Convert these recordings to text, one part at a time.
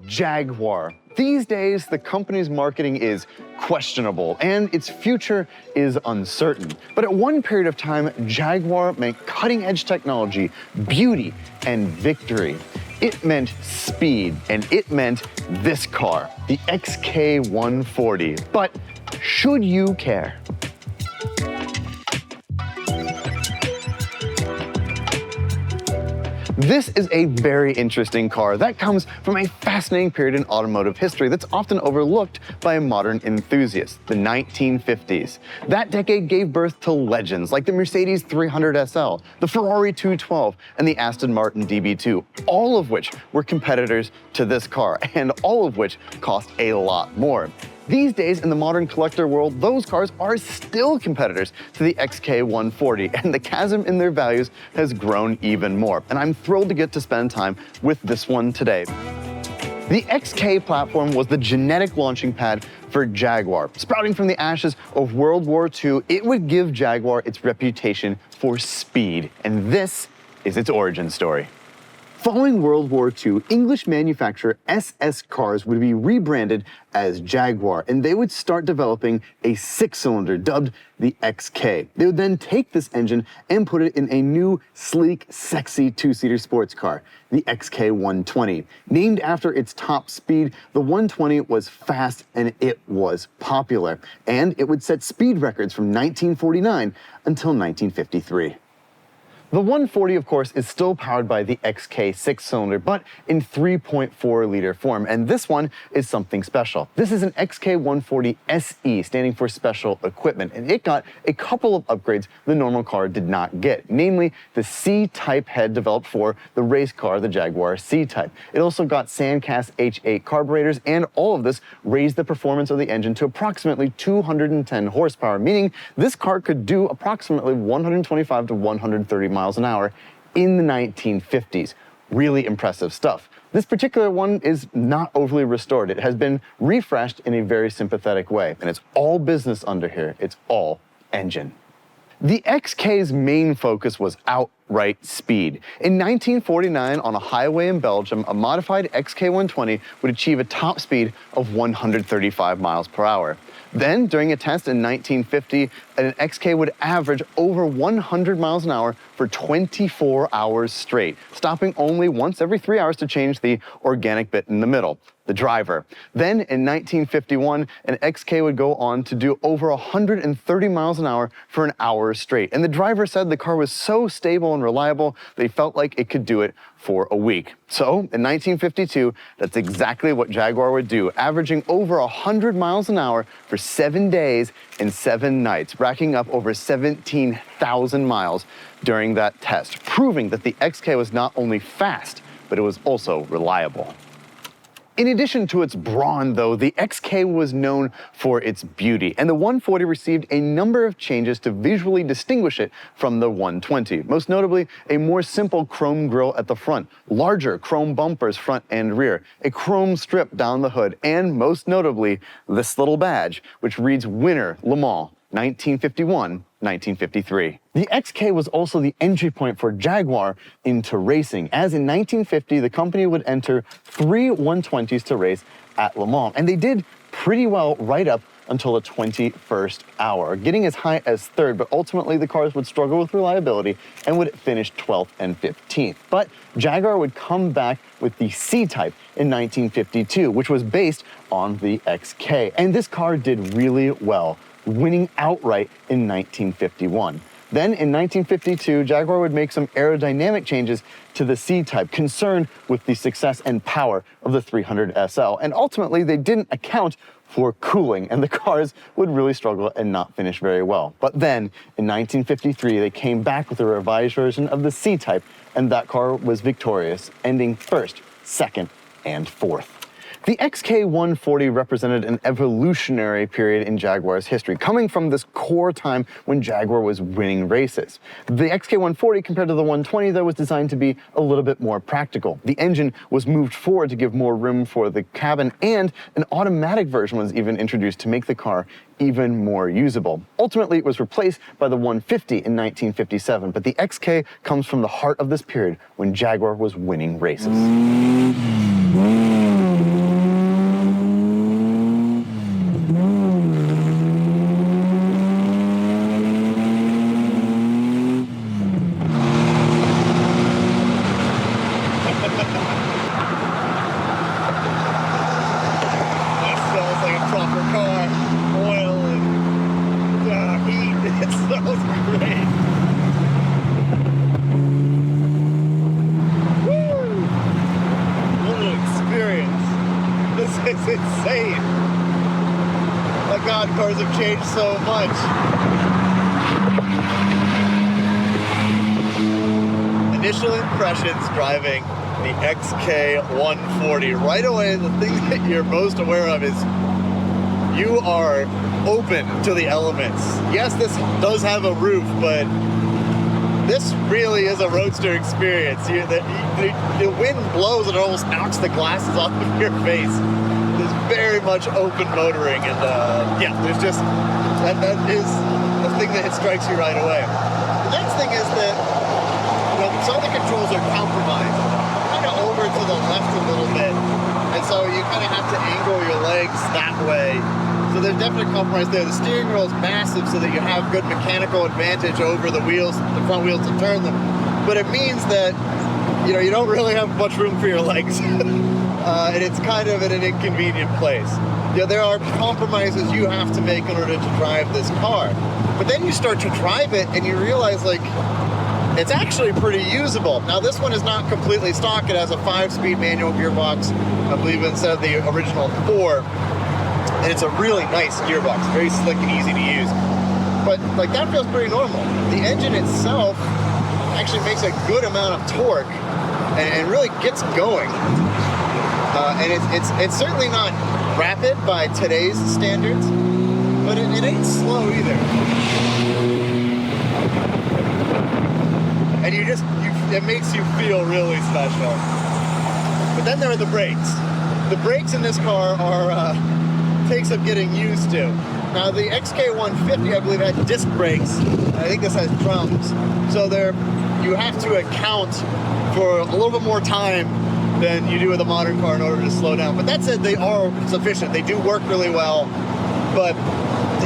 Jaguar. These days, the company's marketing is questionable and its future is uncertain. But at one period of time, Jaguar meant cutting-edge technology, beauty, and victory. It meant speed, and it meant this car, the XK140. But should you care? This is a very interesting car that comes from a fascinating period in automotive history that's often overlooked by modern enthusiasts, the 1950s. That decade gave birth to legends like the Mercedes 300 SL, the Ferrari 212, and the Aston Martin DB2, all of which were competitors to this car, and all of which cost a lot more. These days, in the modern collector world, those cars are still competitors to the XK140, and the chasm in their values has grown even more. And I'm thrilled to get to spend time with this one today. The XK platform was the genetic launching pad for Jaguar. Sprouting from the ashes of World War II, it would give Jaguar its reputation for speed, and this is its origin story. Following World War II, English manufacturer SS cars would be rebranded as Jaguar, and they would start developing a six-cylinder dubbed the XK. They would then take this engine and put it in a new, sleek, sexy two-seater sports car, the XK120. Named after its top speed, the 120 was fast and it was popular, and it would set speed records from 1949 until 1953. The 140, of course, is still powered by the XK six-cylinder, but in 3.4-liter form, and this one is something special. This is an XK140 SE, standing for Special Equipment, and it got a couple of upgrades the normal car did not get, namely the C-Type head developed for the race car, the Jaguar C-Type. It also got Sandcast H8 carburetors, and all of this raised the performance of the engine to approximately 210 horsepower, meaning this car could do approximately 125 to 130 miles an hour in the 1950s. Really impressive stuff. This particular one is not overly restored. It has been refreshed in a very sympathetic way, and it's all business under here. It's all engine. The XK's main focus was outright speed. In 1949, on a highway in Belgium, a modified XK120 would achieve a top speed of 135 miles per hour. Then, during a test in 1950, an XK would average over 100 miles an hour for 24 hours straight, stopping only once every 3 hours to change the organic bit in the middle, the driver. Then, in 1951, an XK would go on to do over 130 miles an hour for an hour straight. And the driver said the car was so stable and reliable that he felt like it could do it for a week. So, in 1952, that's exactly what Jaguar would do, averaging over 100 miles an hour for 7 days and 7 nights, racking up over 17,000 miles during that test, proving that the XK was not only fast, but it was also reliable. In addition to its brawn, though, the XK was known for its beauty, and the 140 received a number of changes to visually distinguish it from the 120. Most notably, a more simple chrome grille at the front, larger chrome bumpers front and rear, a chrome strip down the hood, and most notably, this little badge, which reads Winner Le Mans 1951-1953. The XK was also the entry point for Jaguar into racing, as in 1950, the company would enter 3 120s to race at Le Mans, and they did pretty well right up until the 21st hour, getting as high as 3rd, but ultimately the cars would struggle with reliability and would finish 12th and 15th. But Jaguar would come back with the C-Type in 1952, which was based on the XK, and this car did really well, winning outright in 1951. Then in 1952, Jaguar would make some aerodynamic changes to the C-Type, concerned with the success and power of the 300 SL, and ultimately they didn't account for cooling, and the cars would really struggle and not finish very well. But then, in 1953, they came back with a revised version of the C-Type, and that car was victorious, ending 1st, 2nd, and 4th. The XK140 represented an evolutionary period in Jaguar's history, coming from this core time when Jaguar was winning races. The XK140, compared to the 120, though, was designed to be a little bit more practical. The engine was moved forward to give more room for the cabin, and an automatic version was even introduced to make the car even more usable. Ultimately, it was replaced by the 150 in 1957, but the XK comes from the heart of this period when Jaguar was winning races. It's insane. My God, cars have changed so much. Initial impressions driving the XK140. Right away, the thing that you're most aware of is you are open to the elements. Yes, this does have a roof, but this really is a roadster experience. The wind blows and it almost knocks the glasses off of your face. There's very much open motoring, and yeah, there's just, that is the thing that strikes you right away. The next thing is that, you know, some of the controls are compromised, kind of over to the left a little bit, and so you kind of have to angle your legs that way. So there's definitely compromise there. The steering wheel is massive so that you have good mechanical advantage over the wheels, the front wheels to turn them. But it means that, you know, you don't really have much room for your legs. And it's kind of at an inconvenient place. You know, there are compromises you have to make in order to drive this car. But then you start to drive it and you realize, like, it's actually pretty usable. Now, this one is not completely stock. It has a 5-speed manual gearbox, I believe, instead of the original 4. And it's a really nice gearbox, very slick and easy to use. But like, that feels pretty normal. The engine itself actually makes a good amount of torque and really gets going. And it's certainly not rapid by today's standards, but it ain't slow either. And it makes you feel really special. But then there are the brakes. The brakes in this car are takes some getting used to. Now, the XK150, I believe, had disc brakes. I think this has drums. So you have to account for a little bit more time than you do with a modern car in order to slow down. But that said, they are sufficient. They do work really well, but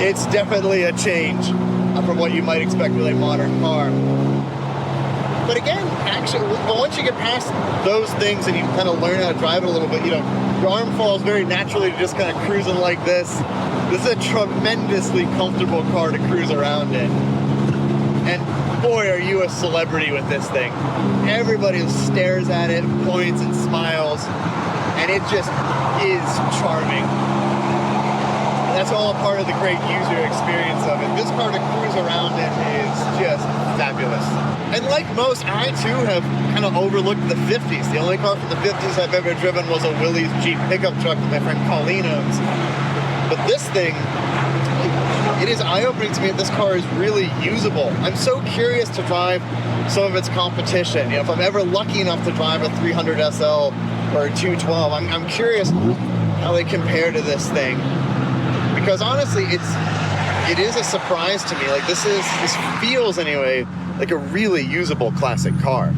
it's definitely a change from what you might expect with a modern car. But again, actually, once you get past those things and you kind of learn how to drive it a little bit, you know, your arm falls very naturally to just kind of cruising like this. This is a tremendously comfortable car to cruise around in. And boy, are you a celebrity with this thing. Everybody stares at it, points and smiles, and it just is charming. And that's all a part of the great user experience of it. This car to cruise around in is just fabulous. And like most, I too have kind of overlooked the 50s. The only car from the 50s I've ever driven was a Willys Jeep pickup truck that my friend Colleen owns. But this thing, it is eye-opening to me that this car is really usable. I'm so curious to drive some of its competition. You know, if I'm ever lucky enough to drive a 300 SL or a 212, I'm curious how they compare to this thing. Because honestly, it is a surprise to me. Like, this feels anyway like a really usable classic car.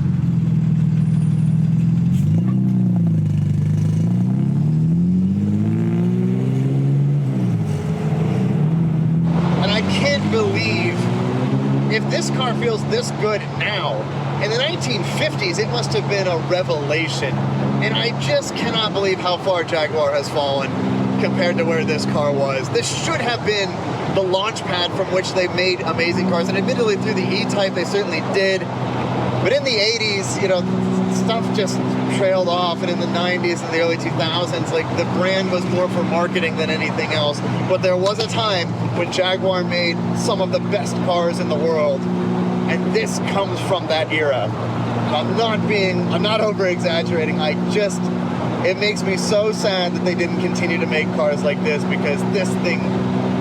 And I can't believe, if this car feels this good now, in the 1950s it must have been a revelation. And I just cannot believe how far Jaguar has fallen compared to where this car was. This should have been the launch pad from which they made amazing cars, and admittedly through the E-Type they certainly did, but in the 80s, you know, stuff just trailed off, and in the 90s and the early 2000s, like, the brand was more for marketing than anything else. But there was a time when Jaguar made some of the best cars in the world, and this comes from that era. I'm not over-exaggerating. It makes me so sad that they didn't continue to make cars like this, because this thing,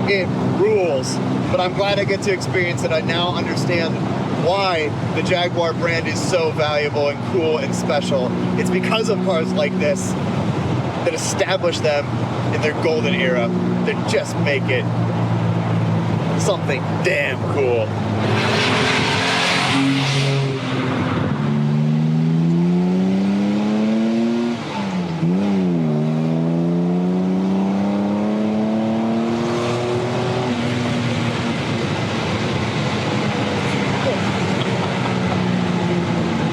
it rules. But I'm glad I get to experience it. I now understand why the Jaguar brand is so valuable and cool and special. It's because of cars like this that establish them in their golden era, that just make it something damn cool.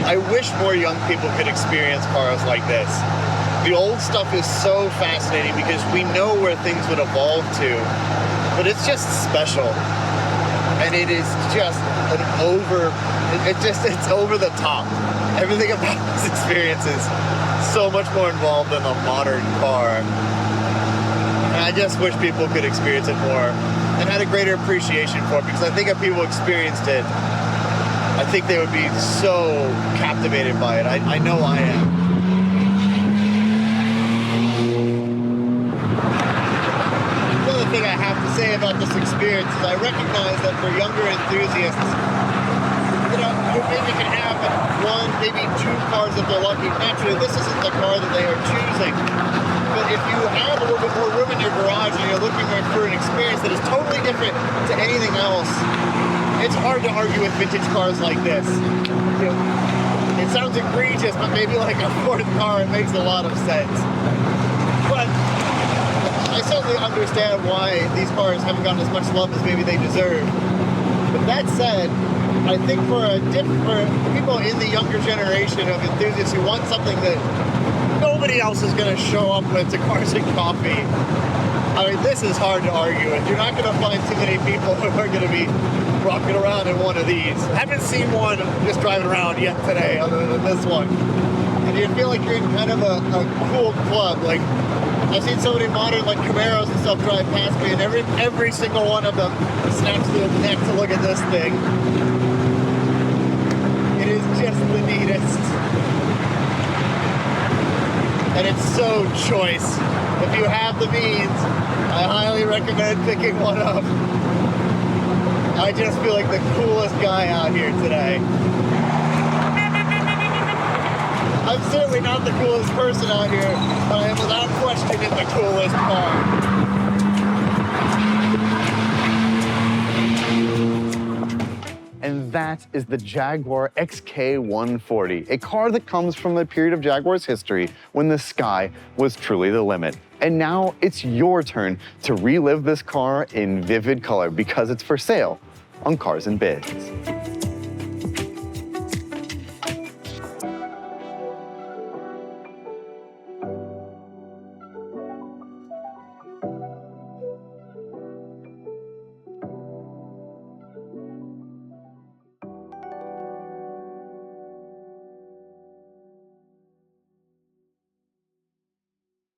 I wish more young people could experience cars like this. The old stuff is so fascinating because we know where things would evolve to, but it's just special. And it is just it's over the top. Everything about this experience is so much more involved than a modern car. And I just wish people could experience it more and had a greater appreciation for it, because I think if people experienced it, I think they would be so captivated by it. I know I am. Another thing I have to say about this experience is I recognize that for younger enthusiasts, you know, you maybe can have one, maybe two cars if they're lucky. Naturally, this isn't the car that they are choosing. But if you have a little bit more room in your garage and you're looking for an experience that is totally different to anything else, it's hard to argue with vintage cars like this. You know, it sounds egregious, but maybe like a fourth car, it makes a lot of sense. But I certainly understand why these cars haven't gotten as much love as maybe they deserve. But that said, I think for people in the younger generation of enthusiasts who want something that nobody else is going to show up with to Cars and Coffee, I mean, this is hard to argue with. You're not going to find too many people who are going to be rocking around in one of these. I haven't seen one just driving around yet today other than this one. And you feel like you're in kind of a cool club. Like, I've seen so many modern like Camaros and stuff drive past me, and every single one of them snaps to the neck to look at this thing. It is just the neatest. And it's so choice. If you have the means, I highly recommend picking one up. I just feel like the coolest guy out here today. I'm certainly not the coolest person out here, but I am without question in the coolest car. And that is the Jaguar XK140, a car that comes from the period of Jaguar's history when the sky was truly the limit. And now it's your turn to relive this car in vivid color because it's for sale on Cars and Bids.